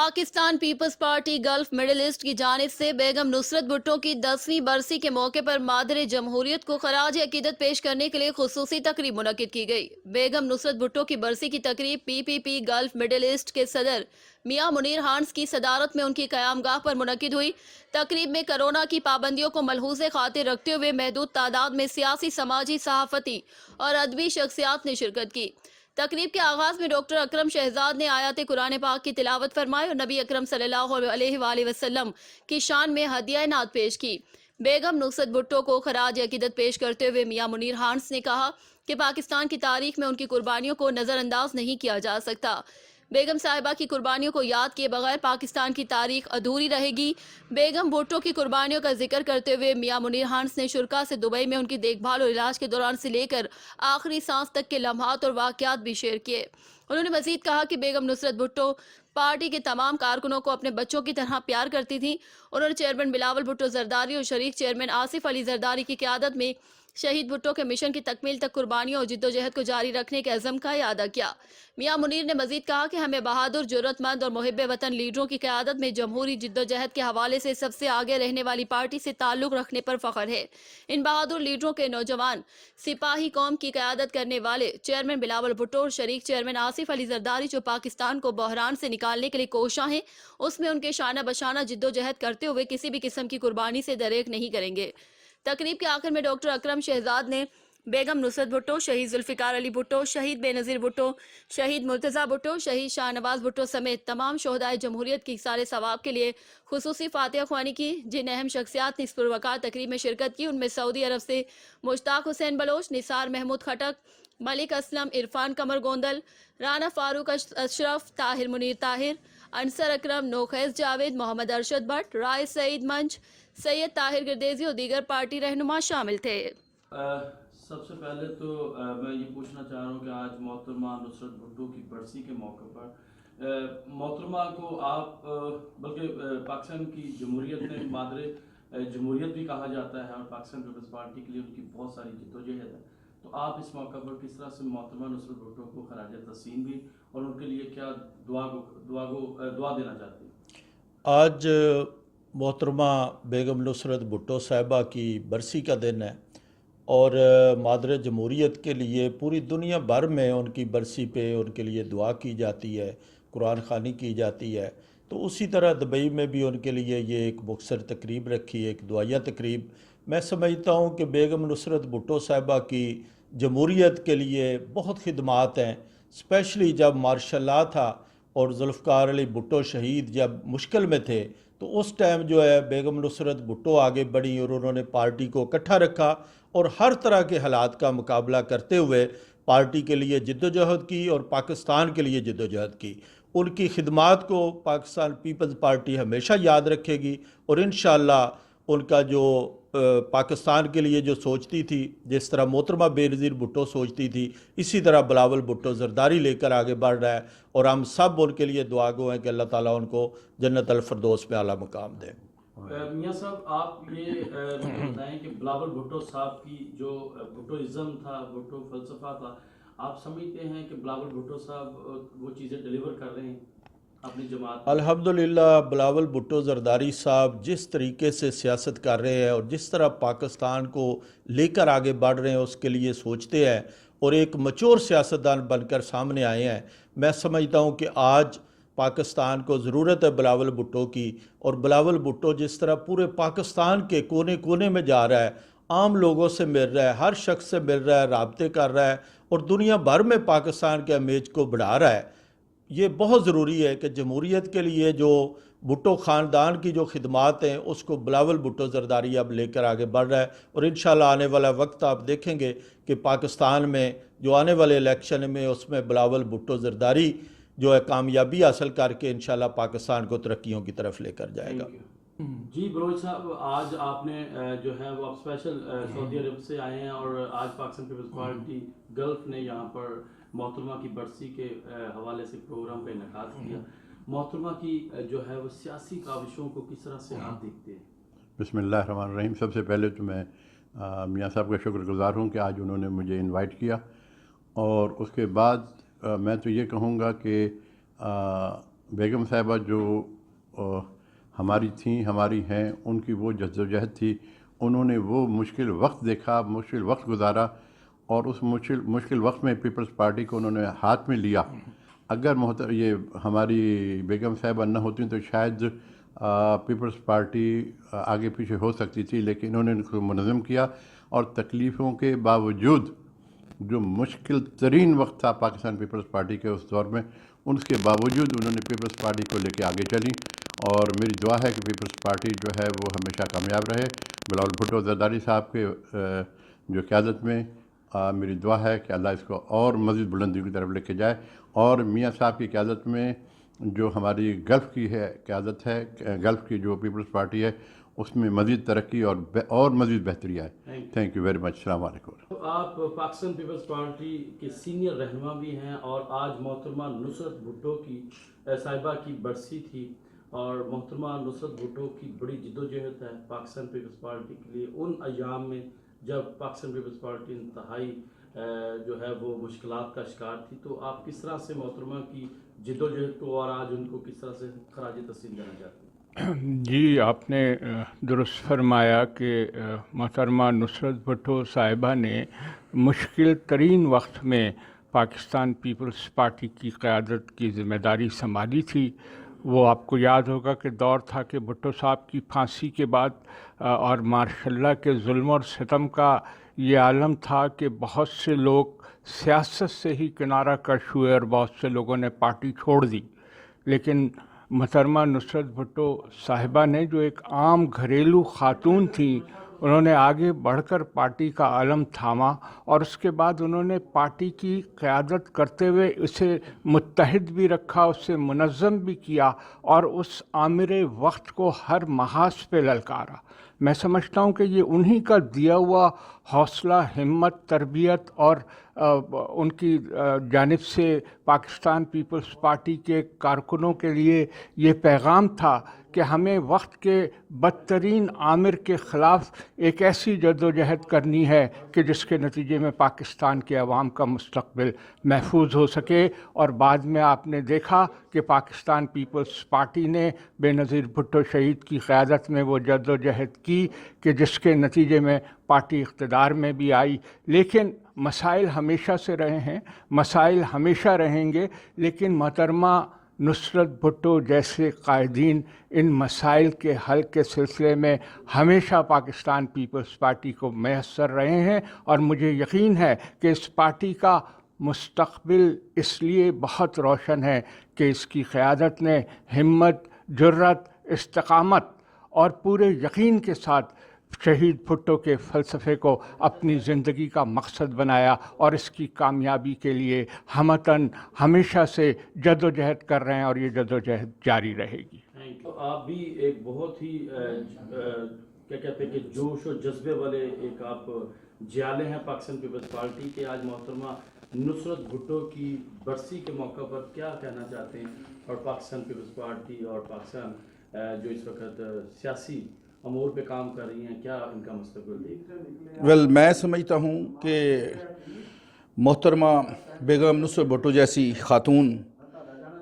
Pakistan Peoples Party Gulf Middle East की जानिब से बेगम नुसरत भुट्टो की 10वीं बरसी के मौके पर मादर जमहूरियत को खराज अकीदत पेश करने के लिए खुसूसी तकरीब मुनक्किद की गई। बेगम नुसरत भुट्टो की बरसी की तकरीब पीपीपी गल्फ मिडिल ईस्ट के सदर मियां मुनीर हांस की सदारत में उनकी क़यामगाह पर मुनक्किद हुई। तकरीब में कोरोना की पाबंदियों को मलहूज़े खातिर रखते हुए महदूद तादाद में सियासी, समाजी, सहाफ़ती और अदबी शख्सियात ने शिरकत की। तकरीब के आगाज में डॉक्टर अकरम शहजाद ने आयत कुरान पाक की तिलावत फरमाई और नबी अकरम सल्लल्लाहु अलैहि वसल्लम की शान में हदिया नात पेश की। बेगम नुसरत भुट्टो को खराज अकीदत पेश करते हुए मियां मुनीर हांस ने कहा कि पाकिस्तान की तारीख में उनकी कुर्बानियों को नज़रअंदाज नहीं किया जा सकता। बेगम साहिबा की कुर्बानियों को याद किए बगैर पाकिस्तान की तारीख अधूरी रहेगी। बेगम भुट्टो की कुर्बानियों का जिक्र करते हुए मियां मुनीर हांस ने शुरा से दुबई में उनकी देखभाल और इलाज के दौरान से लेकर आखिरी सांस तक के लम्हात और वाक़यात भी शेयर किए। उन्होंने मजीद कहा कि बेगम नुसरत भुट्टो पार्टी के तमाम कारकुनों को अपने बच्चों की तरह प्यार करती थी। उन्होंने चेयरमैन बिलावल भुट्टो जरदारी और शरीक चेयरमैन आसिफ अली जरदारी की क़यादत में शहीद भुट्टो के मिशन की तकमील तक कुर्बानियों और जिद्दोजहद को जारी रखने के अज़म का यादा किया। मियां मुनीर ने मजीद कहा कि हमें बहादुर, जरूरतमंद और मुहिब वतन लीडरों की क़यादत में जमहूरी जिद्दोजहद के हवाले से सबसे आगे रहने वाली पार्टी से ताल्लुक़ रखने पर फ़ख्र है। इन बहादुर लीडरों के नौजवान सिपाही कौम की क़यादत करने वाले चेयरमैन बिलावल भुट्टो और शरीक चेयरमैन आसिफ अली जरदारी जो पाकिस्तान को बहरान से निकालने के लिए कोशां हैं, उसमें उनके शाना बशाना जिद्दोजहद करते हुए किसी भी किस्म की कुर्बानी से दरेक नहीं करेंगे। तकरीब के आखिर में डॉक्टर अकरम शहजाद ने बेगम नुसरत भुट्टो, शहीद जुल्फ़िकार अली भुट्टो, शहीद बेनज़ीर भुट्टो, शहीद मुर्तज़ा भुट्टो, शहीद शाहनवाज भुट्टो समेत तमाम शोहदाए जमहूरियत की सारे सवाब के लिए खुसूसी फातिहा ख्वानी की। जिन अहम शख्सियात ने इस पुरवकार तकरीब में शिरकत की उनमें सऊदी अरब से मुश्ताक हुसैन बलोच, निसार महमूद खटक, मलिक असलम, इरफान कमर गोंदल, राना फारूक अशरफ, ताहिर मुनीर ताहिर, अंसर अकरम, नोखैस जावेद, मोहम्मद अरशद भट्ट, राय सईद मंच, सैयद ताहिर गिरदेजी और दीगर पार्टी रहनुमा शामिल थे। सबसे पहले तो मैं ये पूछना चाह रहा हूँ कि आज मोहतरमा नुसरत भुट्टो की बरसी के मौके पर मोहतरमा को आप बल्कि पाकिस्तान की जमहूरियत ने मादर जमहूरियत भी कहा जाता है और पाकिस्तान पीपल्स पार्टी के लिए उनकी बहुत सारी जिद्दोजहद है, तो आप इस मौके पर किस तरह से मोहतरमा नुसरत भुट्टो को खराज तस्लीम भी और उनके लिए क्या दुआ देना चाहते हैं? आज मोहतरमा बेगम नुसरत भुट्टो साहिबा की बरसी का दिन है और मादर जमहूरियत के लिए पूरी दुनिया भर में उनकी बरसी पे उनके लिए दुआ की जाती है, कुरान ख़वानी की जाती है। तो उसी तरह दुबई में भी उनके लिए ये एक मुख्तसर तकरीब रखी, एक दुआया तकरीब। मैं समझता हूँ कि बेगम नुसरत भुट्टो साहिबा की जमहूरियत के लिए बहुत खिदमात हैं, स्पेशली जब मार्शल लॉ था और जुल्फ़िकार अली भुट्टो शहीद जब मुश्किल में थे तो उस टाइम जो है बेगम नुसरत भुट्टो आगे बढ़ी और उन्होंने पार्टी को इकट्ठा रखा और हर तरह के हालात का मुकाबला करते हुए पार्टी के लिए जिद्दोजहद की और पाकिस्तान के लिए जिद्दोजहद की। उनकी खिदमात को पाकिस्तान पीपल्स पार्टी हमेशा याद रखेगी और इंशाअल्लाह उनका जो पाकिस्तान के लिए जो सोचती थी, जिस तरह मोहतरमा बेनज़ीर भुट्टो सोचती थी, इसी तरह बिलावल भुट्टो ज़रदारी लेकर आगे बढ़ रहा है और हम सब उनके लिए दुआ गो हैं कि अल्लाह ताला उनको जन्नत अल फिरदौस में आला मुकाम दे। मियाँ साहब, आप ये बताएं कि बिलावल भुट्टो साहब की जो भुट्टोइज़्म था, भुट्टो फ़लसफ़ा था, आप समझते हैं कि बिलावल भुट्टो साहब वो चीज़ें डिलीवर कर रहे हैं अपनी जमात? अल्हम्दुलिल्लाह बिलावल भुट्टो ज़रदारी साहब जिस तरीके से सियासत कर रहे हैं और जिस तरह पाकिस्तान को लेकर आगे बढ़ रहे हैं उसके लिए सोचते हैं और एक मचोर सियासतदान बनकर सामने आए हैं। मैं समझता हूँ कि आज पाकिस्तान को ज़रूरत है बिलावल भुट्टो की और बिलावल भुट्टो जिस तरह पूरे पाकिस्तान के कोने कोने में जा रहा है, आम लोगों से मिल रहा है, हर शख्स से मिल रहा है, राब्ते कर रहा है और दुनिया भर में पाकिस्तान के इमेज को बढ़ा रहा है। ये बहुत ज़रूरी है कि जमहूरियत के लिए जो भुट्टो ख़ानदान की जो खिदमात हैं उसको बिलावल भुट्टो ज़रदारी अब लेकर आगे बढ़ रहा है और इंशाअल्लाह आने वाला वक्त आप देखेंगे कि पाकिस्तान में जो आने वाले इलेक्शन में उसमें बिलावल भुट्टो ज़रदारी जो है कामयाबी हासिल करके इंशाअल्लाह पाकिस्तान को तरक्कियों की तरफ लेकर जाएगा। जी बलोच साहब, आज आपने जो है वो आप स्पेशल सऊदी अरब से आए हैं और आज पाकिस्तान पीपल्स पार्टी गल्फ ने यहाँ पर मोहतरमा की बरसी के हवाले से प्रोग्राम का इनेकाद किया। मोहतरमा की जो है वो सियासी काविशों को किस तरह से आप देखते हैं? बिस्मिल्लाहिर्रहमानिर्रहीम। सबसे पहले तो मैं मियाँ साहब का शुक्रगुज़ार हूँ कि आज उन्होंने मुझे इनवाइट किया और उसके बाद मैं तो ये कहूँगा कि بیگم صاحبہ جو ہماری تھیں، ہماری ہیں، ان کی وہ جدوجہد تھی. انہوں نے وہ مشکل وقت دیکھا، مشکل وقت گزارا، اور اس مشکل وقت میں پیپلز پارٹی کو انہوں نے ہاتھ میں لیا. اگر یہ ہماری بیگم صاحبہ نہ ہوتی تو شاید پیپلز پارٹی آگے پیچھے ہو سکتی تھی، لیکن انہوں نے ان کو منظم کیا، اور تکلیفوں کے باوجود، جو مشکل ترین وقت تھا پاکستان پیپلز پارٹی کے اس دور میں، ان کے باوجود انہوں نے پیپلز پارٹی کو لے کے آگے چلی. اور میری دعا ہے کہ پیپلز پارٹی جو ہے وہ ہمیشہ کامیاب رہے. بلاول بھٹو زرداری صاحب کے جو قیادت میں میری دعا ہے کہ اللہ اس کو اور مزید بلندی کی طرف لے کے جائے. اور میاں صاحب کی قیادت میں جو ہماری گلف کی ہے قیادت ہے، گلف کی جو پیپلز پارٹی ہے، اس میں مزید ترقی اور مزید بہتری آئے. Thank you very much. السلام علیکم. آپ پاکستان پیپلز پارٹی کے سینئر رہنما بھی ہیں، اور آج محترمہ نصرت بھٹو کی صاحبہ کی برسی تھی، اور محترمہ نصرت بھٹو کی بڑی جدوجہد ہے پاکستان پیپلز پارٹی کے لیے ان ایام میں جب پاکستان پیپلز پارٹی انتہائی جو ہے وہ مشکلات کا شکار تھی. تو آپ کس طرح سے محترمہ کی جدوجہد کو اور آج ان کو کس طرح سے خراج تحسین دینا چاہتے ہیں؟ جی، آپ نے درست فرمایا کہ محترمہ نصرت بھٹو صاحبہ نے مشکل ترین وقت میں پاکستان پیپلز پارٹی کی قیادت کی ذمہ داری سنبھالی تھی. وہ آپ کو یاد ہوگا کہ دور تھا کہ بھٹو صاحب کی پھانسی کے بعد اور ماشاء اللہ کے ظلم اور ستم کا یہ عالم تھا کہ بہت سے لوگ سیاست سے ہی کنارہ کش ہوئے، اور بہت سے لوگوں نے پارٹی چھوڑ دی. لیکن محترمہ نصرت بھٹو صاحبہ نے، جو ایک عام گھریلو خاتون تھیں، انہوں نے آگے بڑھ کر پارٹی کا علم تھاما، اور اس کے بعد انہوں نے پارٹی کی قیادت کرتے ہوئے اسے متحد بھی رکھا، اسے منظم بھی کیا، اور اس عامر وقت کو ہر محاذ پہ للکارا. میں سمجھتا ہوں کہ یہ انہی کا دیا ہوا حوصلہ، ہمت، تربیت اور ان کی جانب سے پاکستان پیپلز پارٹی کے کارکنوں کے لیے یہ پیغام تھا کہ ہمیں وقت کے بدترین عامر کے خلاف ایک ایسی جدوجہد کرنی ہے کہ جس کے نتیجے میں پاکستان کے عوام کا مستقبل محفوظ ہو سکے. اور بعد میں آپ نے دیکھا کہ پاکستان پیپلز پارٹی نے بے نظیر بھٹو شہید کی قیادت میں وہ جدوجہد کی کہ جس کے نتیجے میں پارٹی اقتدار میں بھی آئی. لیکن مسائل ہمیشہ سے رہے ہیں، مسائل ہمیشہ رہیں گے، لیکن محترمہ نصرت بھٹو جیسے قائدین ان مسائل کے حل کے سلسلے میں ہمیشہ پاکستان پیپلز پارٹی کو میسر رہے ہیں. اور مجھے یقین ہے کہ اس پارٹی کا مستقبل اس لیے بہت روشن ہے کہ اس کی قیادت نے ہمت، جرت، استقامت اور پورے یقین کے ساتھ شہید بھٹو کے فلسفے کو اپنی زندگی کا مقصد بنایا، اور اس کی کامیابی کے لیے ہمتاً ہمیشہ سے جدوجہد کر رہے ہیں، اور یہ جدوجہد جاری رہے گی. آپ بھی ایک بہت ہی کیا کہتے ہیں کہ جوش و جذبے والے ایک آپ جیالے ہیں پاکستان پیپلز پارٹی کے. آج محترمہ نصرت بھٹو کی برسی کے موقع پر کیا کہنا چاہتے ہیں، اور پاکستان پیپلز پارٹی اور پاکستان جو اس وقت سیاسی امور پہ کام کر رہی ہیں، کیا ان کا مستقبل دیکھ رہے ہیں؟ میں سمجھتا ہوں کہ محترمہ بیگم نصرت بھٹو جیسی خاتون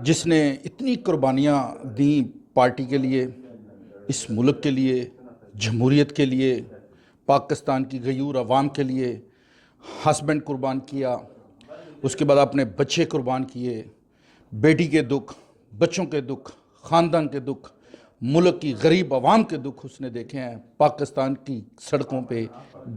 جس نے اتنی قربانیاں دیں پارٹی کے لیے، اس ملک کے لیے، جمہوریت کے لیے، پاکستان کی غیور عوام کے لیے، ہسبینڈ قربان کیا، اس کے بعد اپنے بچے قربان کیے، بیٹی کے دکھ، بچوں کے دکھ، خاندان کے دکھ، ملک کی غریب عوام کے دکھ اس نے دیکھے ہیں. پاکستان کی سڑکوں پہ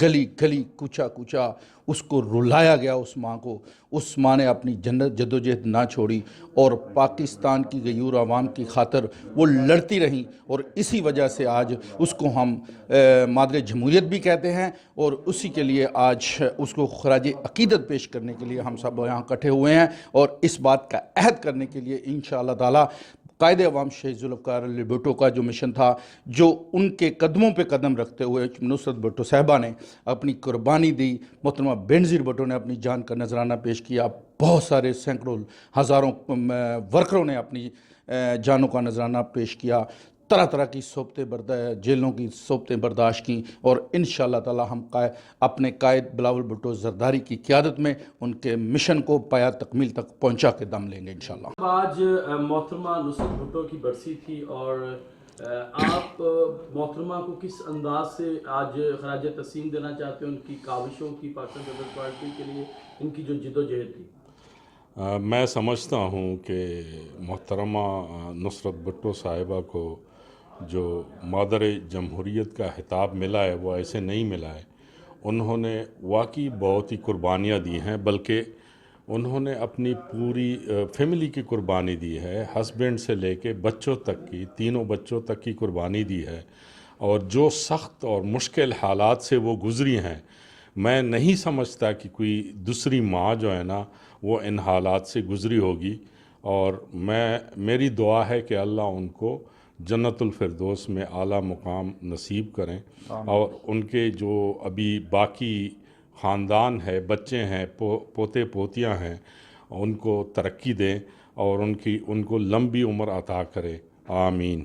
گلی گلی کوچا کوچا اس کو رلایا گیا. اس ماں کو، اس ماں نے اپنی جدوجہد نہ چھوڑی، اور پاکستان کی غیور عوام کی خاطر وہ لڑتی رہیں، اور اسی وجہ سے آج اس کو ہم مادر جمہوریت بھی کہتے ہیں. اور اسی کے لیے آج اس کو خراج عقیدت پیش کرنے کے لیے ہم سب یہاں اکٹھے ہوئے ہیں، اور اس بات کا عہد کرنے کے لیے انشاءاللہ تعالی قائد عوام شہید ذوالفقار علی بھٹو کا جو مشن تھا، جو ان کے قدموں پہ قدم رکھتے ہوئے نصرت بھٹو صاحبہ نے اپنی قربانی دی، محترمہ بے نظیر بھٹو نے اپنی جان کا نذرانہ پیش کیا، بہت سارے سینکڑوں ہزاروں ورکروں نے اپنی جانوں کا نذرانہ پیش کیا، طرح طرح کی صوبتیں جیلوں کی صوبتیں برداشت کی، اور انشاءاللہ تعالی ہم اپنے قائد بلاول بھٹو زرداری کی قیادت میں ان کے مشن کو پایا تکمیل تک پہنچا کے دم لیں گے انشاءاللہ۔ آج محترمہ نصرت بھٹو کی برسی تھی، اور آپ محترمہ کو کس انداز سے آج خراج تحسین دینا چاہتے ہیں ان کی کاوشوں کی، پاکستان پیپلز پارٹی کے لیے ان کی جو جد و جہد تھی؟ میں سمجھتا ہوں کہ محترمہ نصرت بھٹو صاحبہ کو جو مادر جمہوریت کا خطاب ملا ہے وہ ایسے نہیں ملا ہے۔ انہوں نے واقعی بہت ہی قربانیاں دی ہیں، بلکہ انہوں نے اپنی پوری فیملی کی قربانی دی ہے، ہسبینڈ سے لے کے بچوں تک کی، تینوں بچوں تک کی قربانی دی ہے، اور جو سخت اور مشکل حالات سے وہ گزری ہیں، میں نہیں سمجھتا کہ کوئی دوسری ماں جو ہے نا وہ ان حالات سے گزری ہوگی، اور میری دعا ہے کہ اللہ ان کو جنت الفردوس میں اعلیٰ مقام نصیب کریں، اور ان کے جو ابھی باقی خاندان ہے، بچے ہیں، پوتے پوتیاں ہیں، ان کو ترقی دیں اور ان کو لمبی عمر عطا کرے، آمین۔